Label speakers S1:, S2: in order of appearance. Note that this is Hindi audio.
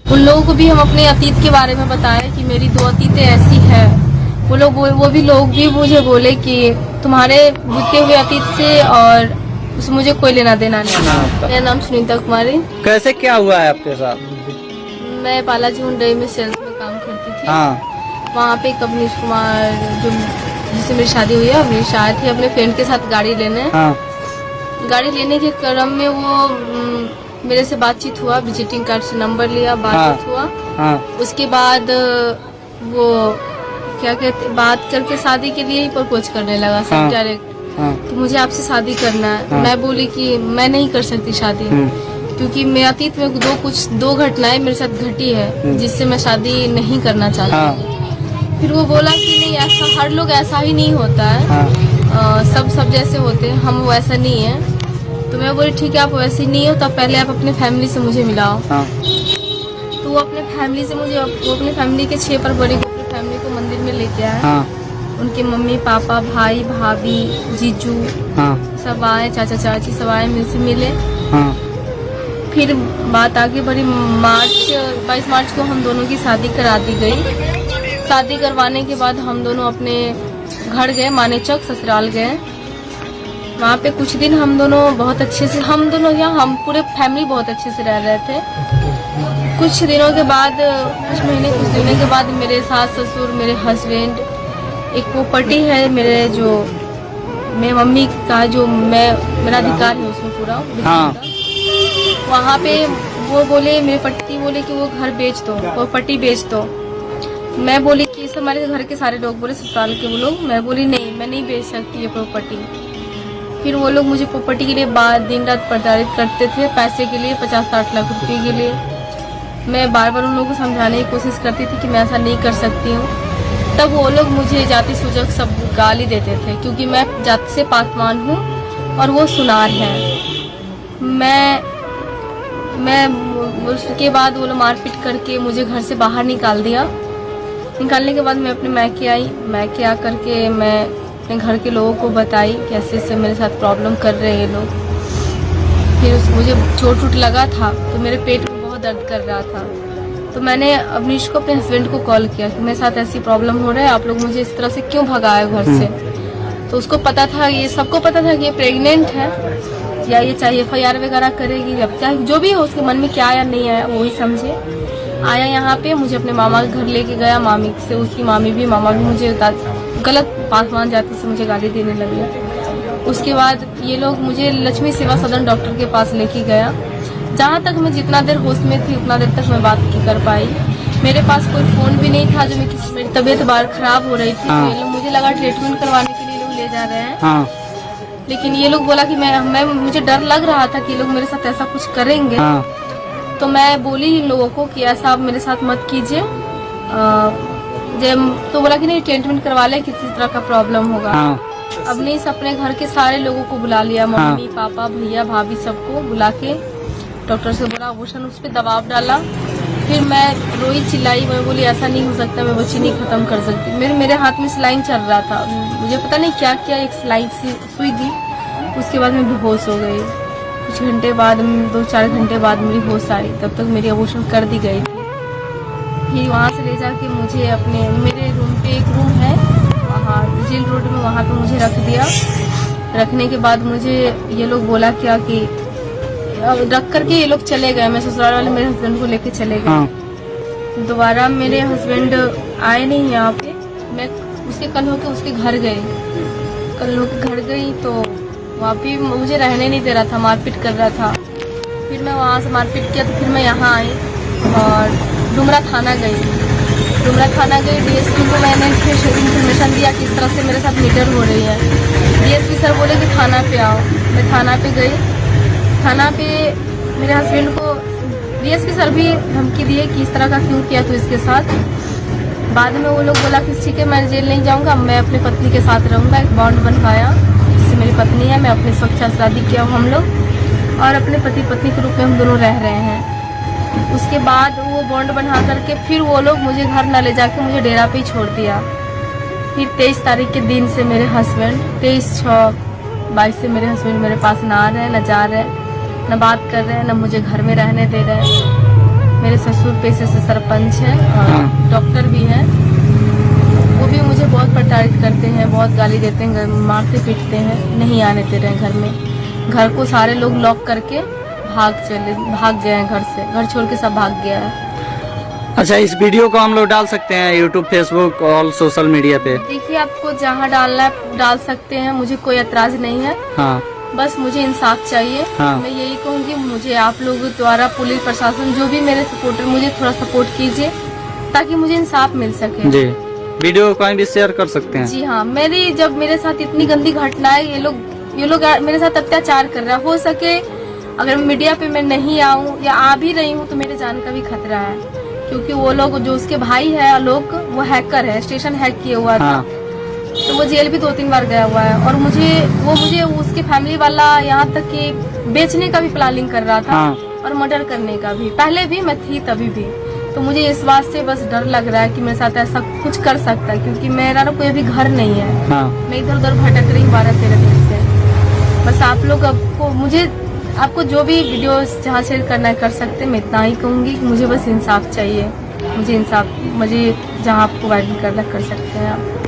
S1: उन लोगों को भी हम अपने अतीत के बारे में बताएं कि मेरी 2 अतीतें ऐसी है। वो भी लोग भी मुझे बोले कि तुम्हारे बीते हुए अतीत से और उस मुझे कोई लेना देना नहीं। मेरा नाम सुनीता कुमारी।
S2: कैसे क्या हुआ है आपके साथ?
S1: मैं बालाजी हुंडई में सेल्स में काम करती थी।
S2: हाँ।
S1: वहाँ पे अवनीश कुमार जो जिससे मेरी शादी हुई है, अवनीश आए थे अपने फ्रेंड के साथ गाड़ी लेने।
S2: हाँ।
S1: गाड़ी लेने के क्रम में वो मेरे से बातचीत हुआ, विजिटिंग कार्ड से नंबर लिया, बातचीत हुआ।
S2: हाँ।
S1: उसके बाद वो क्या कहते बात करके शादी के लिए ही प्रपोज करने लगा सब डायरेक्ट। तो मुझे आपसे शादी करना है। मैं बोली कि मैं नहीं कर सकती शादी, क्योंकि मेरे अतीत में दो घटनाएं मेरे साथ घटी है जिससे मैं शादी नहीं करना चाहती। फिर वो बोला कि नहीं, ऐसा हर लोग ऐसा ही नहीं होता है। सब जैसे होते हैं, हम वैसा नहीं है। तो मैं बोली ठीक है, आप वैसे नहीं हो तो पहले आप अपने फैमिली से मुझे मिलाओ। तो वो अपने फैमिली से वो अपने फैमिली के 6 फरवरी को अपनी फैमिली को मंदिर में लेके आए। उनके मम्मी पापा भाई भाभी जीजू सब आए, चाचा चाची सब आए, मुझसे मिले। फिर बात आगे बढ़ी। 22 मार्च को हम दोनों की शादी करा दी गई। शादी करवाने के बाद हम दोनों अपने घर गए, मानेचक ससुराल गए। वहाँ पे कुछ दिन हम दोनों बहुत अच्छे से, हम पूरे फैमिली बहुत अच्छे से रह रहे थे। कुछ दिनों के बाद, कुछ दिनों के बाद मेरे सास ससुर, मेरे हस्बैंड, एक प्रॉपर्टी है मेरे मम्मी का जो मेरा अधिकार है उसमें पूरा। वहाँ पे वो बोले, मेरे पति बोले कि वो घर बेच दो, प्रॉपर्टी बेच दो। मैं बोली कि हमारे घर के सारे लोग बोले, ससुराल के वो लोग। मैं बोली नहीं, मैं नहीं बेच सकती ये प्रॉपर्टी। फिर वो लोग मुझे प्रॉपर्टी के लिए दिन रात प्रताड़ित करते थे, पैसे के लिए, 50-60 लाख रुपए के लिए। मैं बार बार उन लोगों को समझाने की कोशिश करती थी कि मैं ऐसा नहीं कर सकती हूँ। तब वो लोग मुझे जाति सूचक सब गाली देते थे, क्योंकि मैं जाति से पासवान हूँ और वो सुनार है। मैं उसके बाद वो लोग मारपीट करके मुझे घर से बाहर निकाल दिया। निकालने के बाद मैं अपने मैके आई। मैके आ करके मैं अपने घर के लोगों को बताई कि ऐसे ऐसे मेरे साथ प्रॉब्लम कर रहे हैं ये लोग। फिर मुझे चोट लगा था तो मेरे पेट में बहुत दर्द कर रहा था। तो मैंने अवनीश को, अपने हस्बैंड को कॉल किया कि मेरे साथ ऐसी प्रॉब्लम हो रहा है, आप लोग मुझे इस तरह से क्यों भगाए घर से। तो उसको पता था, ये सबको पता था कि ये प्रेग्नेंट है या ये चाहिए FIR वगैरह करेगी, अब चाहे जो भी हो उसके मन में क्या आया नहीं आया वो ही समझे। आया यहाँ पे, मुझे अपने मामा के घर लेके गया। मामी से, उसकी मामा भी मुझे गलत पासवान जाति से मुझे गाली देने लगे। उसके बाद ये लोग मुझे लक्ष्मी सेवा सदन डॉक्टर के पास लेके गया। जहाँ तक मैं जितना देर होश में थी उतना देर तक मैं बात नहीं कर पाई। मेरे पास कोई फोन भी नहीं था, जो मेरी तबीयत बार खराब हो रही थी। तो ये लोग, मुझे लगा ट्रीटमेंट करवाने के लिए लोग ले जा रहे हैं। लेकिन ये लोग बोला कि मुझे डर लग रहा था कि ये लोग मेरे साथ ऐसा कुछ करेंगे। तो मैं बोली इन लोगों को कि ऐसा आप मेरे साथ मत कीजिए। तो बोला कि नहीं, ट्रीटमेंट करवा ले, किसी तरह का प्रॉब्लम होगा। अब नहीं, अपने घर के सारे लोगों को बुला लिया, मम्मी पापा भैया भाभी सबको बुला के डॉक्टर से बोला, अबॉर्शन उस पर दबाव डाला। फिर मैं रोई चिल्लाई, मैं बोली ऐसा नहीं हो सकता, मैं बच्ची नहीं खत्म कर सकती। मेरे हाथ में सिलाइन चल रहा था, मुझे पता नहीं क्या क्या, एक सिलाई सुई दी। उसके बाद मैं बेहोश हो गई। कुछ घंटे बाद, 2-4 घंटे बाद मेरी होश आई। तब तक मेरी अबॉर्शन कर दी गई थी। फिर वहाँ से ले जाके मुझे मेरे रूम पे, एक रूम है वहाँ जेल रोड में, वहाँ पे मुझे रख दिया। रखने के बाद मुझे ये लोग बोला क्या कि रख करके ये लोग चले गए। मैं ससुराल वाले मेरे हस्बैंड को लेके चले गए। दोबारा मेरे हस्बैंड आए नहीं यहाँ पे। मैं कल होके उसके घर गई तो वहाँ पे मुझे रहने नहीं दे रहा था, मारपीट कर रहा था। फिर मैं वहाँ से मारपीट किया तो फिर मैं यहाँ आई और डुमरा थाना गई। DSP को मैंने फिर इन्फॉर्मेशन दिया कि इस तरह से मेरे साथ मीटर हो रही है। DSP सर बोले कि थाना पे आओ। मैं थाना पे गई। थाना पे मेरे हस्बैंड को DSP सर भी धमकी दिए कि इस तरह का क्यों किया तो इसके साथ। बाद में वो लोग बोला कि ठीक है, मैं जेल नहीं जाऊँगा, मैं अपनी पत्नी के साथ रहूँगा। एक बॉन्ड बनवाया, जिससे मेरी पत्नी है, मैं अपने साथ शादी किया हूँ हम लोग, और अपने पति पत्नी के रूप में हम दोनों रह रहे हैं। उसके बाद वो बॉन्ड बना करके फिर वो लोग मुझे घर न ले जाके मुझे डेरा पे ही छोड़ दिया। फिर 23 तारीख के दिन से मेरे हस्बैंड, 23/6/22 से मेरे हस्बैंड मेरे पास ना आ रहे, न जा रहे, न बात कर रहे हैं, न मुझे घर में रहने दे रहे हैं। मेरे ससुर पेशे से सरपंच हैं और
S2: हाँ।
S1: डॉक्टर भी हैं। वो भी मुझे बहुत प्रताड़ित करते हैं, बहुत गाली देते हैं, मारते पीटते हैं, नहीं आने दे रहे हैं घर में। घर को सारे लोग लॉक करके भाग गए हैं घर से, घर छोड़ के सब भाग गया है।
S2: अच्छा, इस वीडियो को हम लोग डाल सकते हैं यूट्यूब, फेसबुक और सोशल मीडिया पे?
S1: देखिए, आपको जहाँ डालना है डाल सकते हैं, मुझे कोई एतराज नहीं है।
S2: हाँ।
S1: बस मुझे इंसाफ चाहिए।
S2: हाँ।
S1: मैं यही कहूँगी, मुझे आप लोगों द्वारा पुलिस प्रशासन जो भी मेरे सपोर्टर, मुझे थोड़ा सपोर्ट कीजिए ताकि मुझे इंसाफ मिल सके।
S2: जी, वीडियो कहीं भी शेयर कर सकते हैं।
S1: जी हाँ, जब मेरे साथ इतनी गंदी घटना है, ये लोग मेरे साथ अत्याचार कर रहा है। हो सके अगर मीडिया पे मैं नहीं आऊँ या आ भी रही हूँ तो मेरे जान का भी खतरा है, क्योंकि वो लोग जो उसके भाई है आलोक, वो हैकर है, स्टेशन हैक किया हुआ था।
S2: हाँ।
S1: तो वो जेल भी 2-3 बार गया हुआ है और मुझे उसके फैमिली वाला यहाँ तक कि बेचने का भी प्लानिंग कर रहा था।
S2: हाँ।
S1: और मर्डर करने का भी। पहले भी मैं थी तभी भी। तो मुझे इस बात से बस डर लग रहा है कि मेरे साथ ऐसा कुछ कर सकता है, क्योंकि मेरा ना कोई अभी घर नहीं है।
S2: हाँ।
S1: मैं इधर उधर भटक रही 12-13 दिन से। बस आप लोग आपको जो भी वीडियो जहाँ शेयर करना है कर सकते हैं। मैं इतना ही कहूँगी कि मुझे बस इंसाफ चाहिए। मुझे जहाँ आपको वायरल करना कर सकते हैं आप।